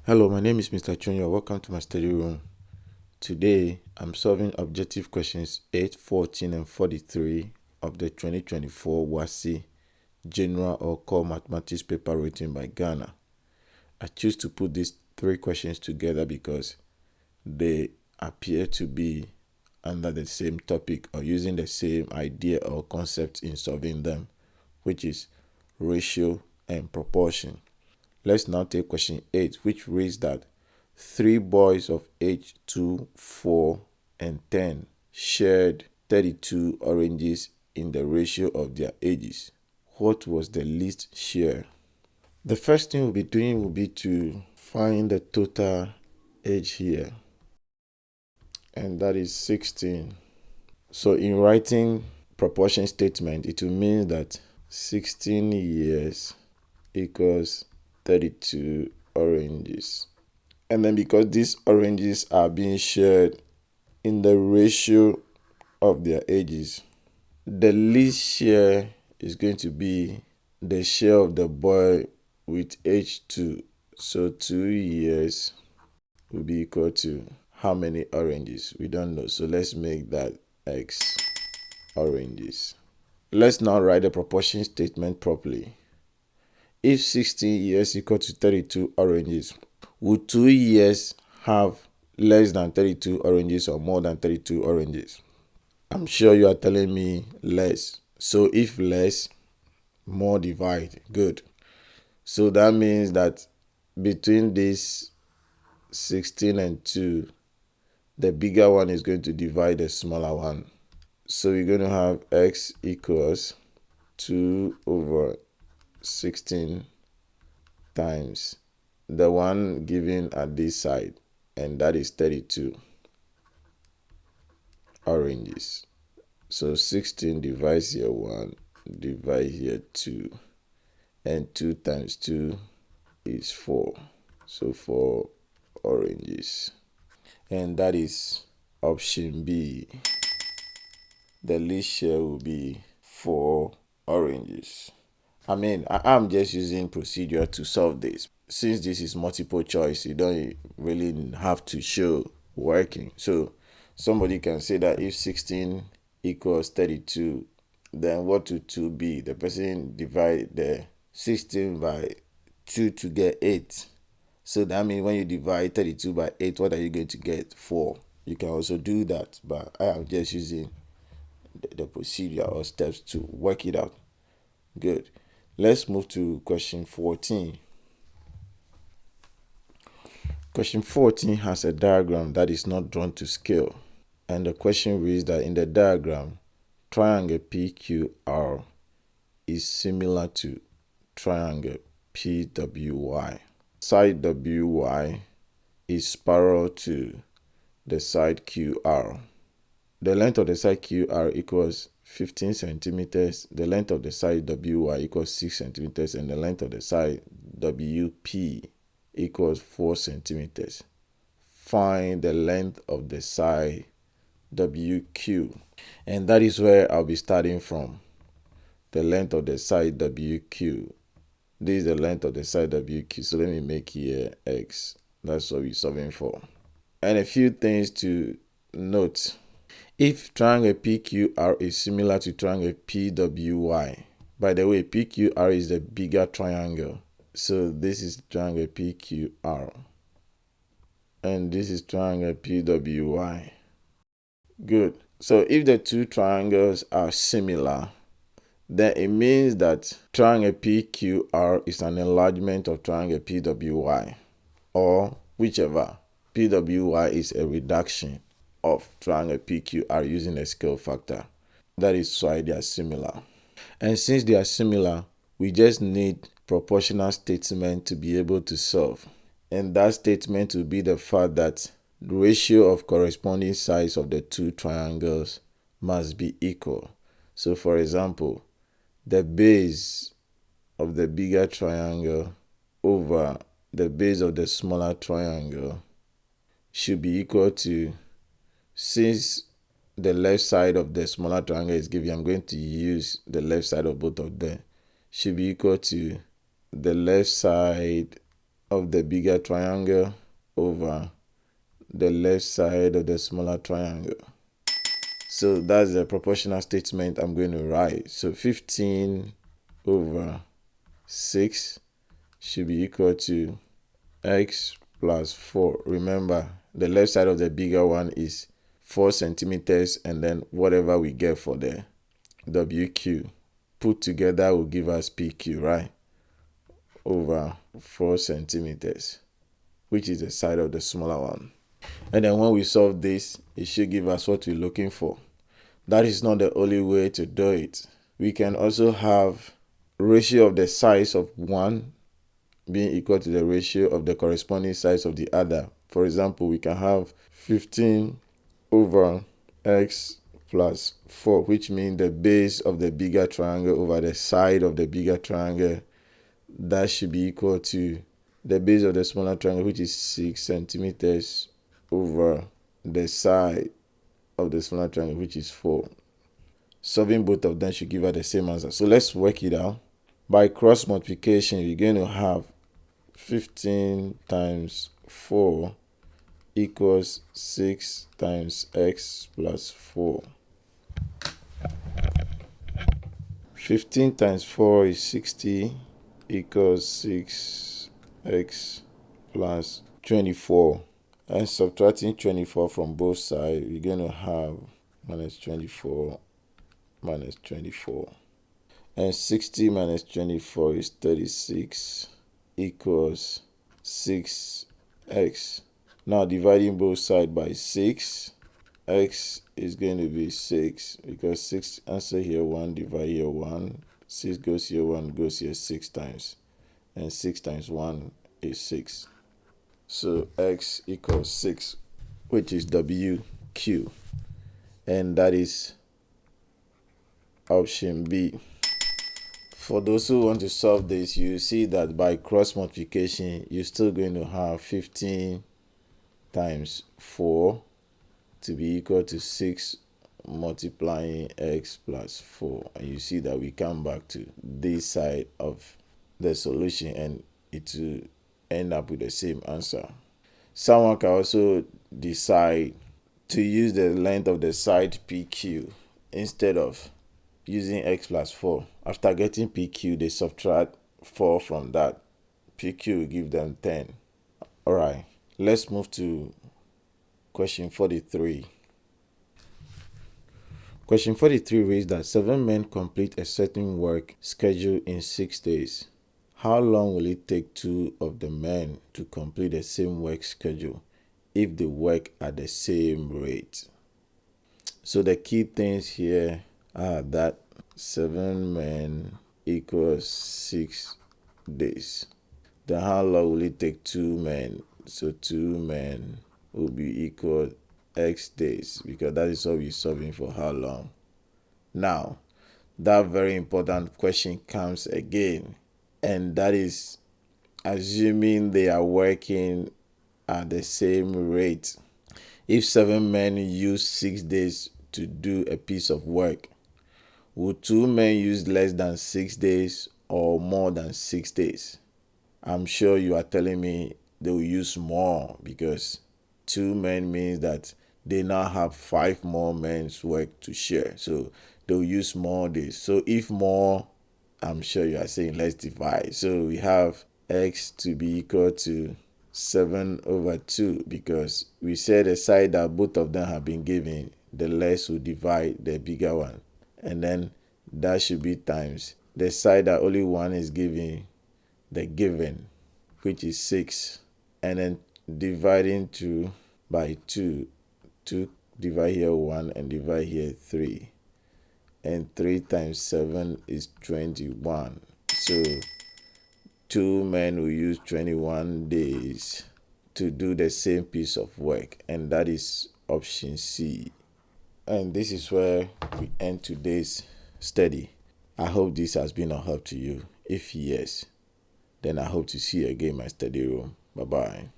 Hello, my name is Mr. Junior. Welcome to my study room. Today, I'm solving objective questions 8, 14, and 43 of the 2024 WASSCE General or Core Mathematics paper written by Ghana. I choose to put these three questions together because they appear to be under the same topic or using the same idea or concept in solving them, which is ratio and proportion. Let's now take question 8, which reads that 3 boys of age 2, 4, and 10 shared 32 oranges in the ratio of their ages. What was the least share? The first thing we'll be doing will be to find the total age here, and that is 16. So in writing proportion statement, it will mean that 16 years equals 32 oranges. And then because these oranges are being shared in the ratio of their ages, the least share is going to be the share of the boy with age 2. So 2 years will be equal to how many oranges? We don't know. So let's make that X oranges. Let's now write the proportion statement properly. If 16 years equal to 32 oranges, would 2 years have less than 32 oranges or more than 32 oranges? I'm sure you are telling me less. So if less, more divide. Good. So that means that between this 16 and 2, the bigger one is going to divide the smaller one. So we're going to have X equals 2 over 16 times the one given at this side, and that is 32 oranges. So 16 divides here 1, divide here 2, and 2 times 2 is 4. So 4 oranges. And that is option B. The least share will be 4 oranges. I'm just using procedure to solve this. Since this is multiple choice, you don't really have to show working. So somebody can say that if 16 equals 32, then what would 2 be? The person divide the 16 by 2 to get 8. So that means when you divide 32 by 8, what are you going to get? 4. You can also do that, but I am just using the procedure or steps to work it out. Good. Let's move to question 14. Question 14 has a diagram that is not drawn to scale. And the question reads that in the diagram, triangle PQR is similar to triangle PWY. Side WY is parallel to the side QR. The length of the side QR equals 15 centimeters, the length of the side WY equals 6 centimeters, and the length of the side WP equals 4 centimeters. Find the length of the side WQ. And that is where I'll be starting from. The length of the side WQ. This is the length of the side WQ. So let me make here X. That's what we're solving for. And a few things to note. If triangle PQR is similar to triangle PWY, by the way, PQR is the bigger triangle. So this is triangle PQR. And this is triangle PWY. Good. So if the two triangles are similar, then it means that triangle PQR is an enlargement of triangle PWY, or whichever. PWY is a reduction of triangle PQR using a scale factor. That is why they are similar. And since they are similar, we just need proportional statement to be able to solve. And that statement will be the fact that the ratio of corresponding sides of the two triangles must be equal. So for example, the base of the bigger triangle over the base of the smaller triangle should be equal to, since the left side of the smaller triangle is given, I'm going to use the left side of both of them, should be equal to the left side of the bigger triangle over the left side of the smaller triangle. So that's the proportional statement I'm going to write. So 15 over 6 should be equal to x plus 4. Remember, the left side of the bigger one is 4 centimeters, and then whatever we get for the WQ put together will give us PQ, right? Over 4 centimeters, which is the side of the smaller one. And then when we solve this, it should give us what we're looking for. That is not the only way to do it. We can also have ratio of the size of one being equal to the ratio of the corresponding size of the other. For example, we can have 15 over x plus 4, which means the base of the bigger triangle over the side of the bigger triangle. That should be equal to the base of the smaller triangle, which is 6 centimeters, over the side of the smaller triangle, which is 4. Solving both of them should give us the same answer. So let's work it out. By cross multiplication, you're going to have 15 times 4 equals 6 times x plus 4. 15 times 4 is 60 equals 6x plus 24. And subtracting 24 from both sides, we're going to have minus 24 minus 24. And 60 minus 24 is 36 equals 6x. Now dividing both sides by 6, x is going to be 6 because 6 answer here 1, divide here 1. 6 goes here, 1 goes here 6 times. And 6 times 1 is 6. So x equals 6, which is WQ. And that is option B. For those who want to solve this, you see that by cross multiplication, you're still going to have 15 times 4 to be equal to 6 multiplying x plus 4. And you see that we come back to this side of the solution and it will end up with the same answer. Someone can also decide to use the length of the side PQ instead of using x plus 4. After getting PQ, they subtract 4 from that. PQ will give them 10. Alright, let's move to question 43. Question 43 reads that 7 men complete a certain work schedule in 6 days. How long will it take 2 of the men to complete the same work schedule if they work at the same rate? So the key things here are that 7 men equals 6 days. Then how long will it take 2 men? So 2 men will be equal x days, because that is what we're solving for. How long? Now, that very important question comes again, and that is assuming they are working at the same rate. If 7 men use 6 days to do a piece of work, would 2 men use less than 6 days or more than 6 days? I'm sure you are telling me they will use more, because 2 men means that they now have 5 more men's work to share. So they'll use more days. So if more, I'm sure you are saying let's divide. So we have x to be equal to 7 over 2, because we said the side that both of them have been given, the less will divide the bigger one. And then that should be times the side that only one is given, the given, which is 6. And then dividing 2 by 2. 2 divide here 1 and divide here 3. And 3 times 7 is 21. So 2 men will use 21 days to do the same piece of work, and that is option C. And this is where we end today's study. I hope this has been of help to you. If yes, then I hope to see you again in my study room. Bye-bye.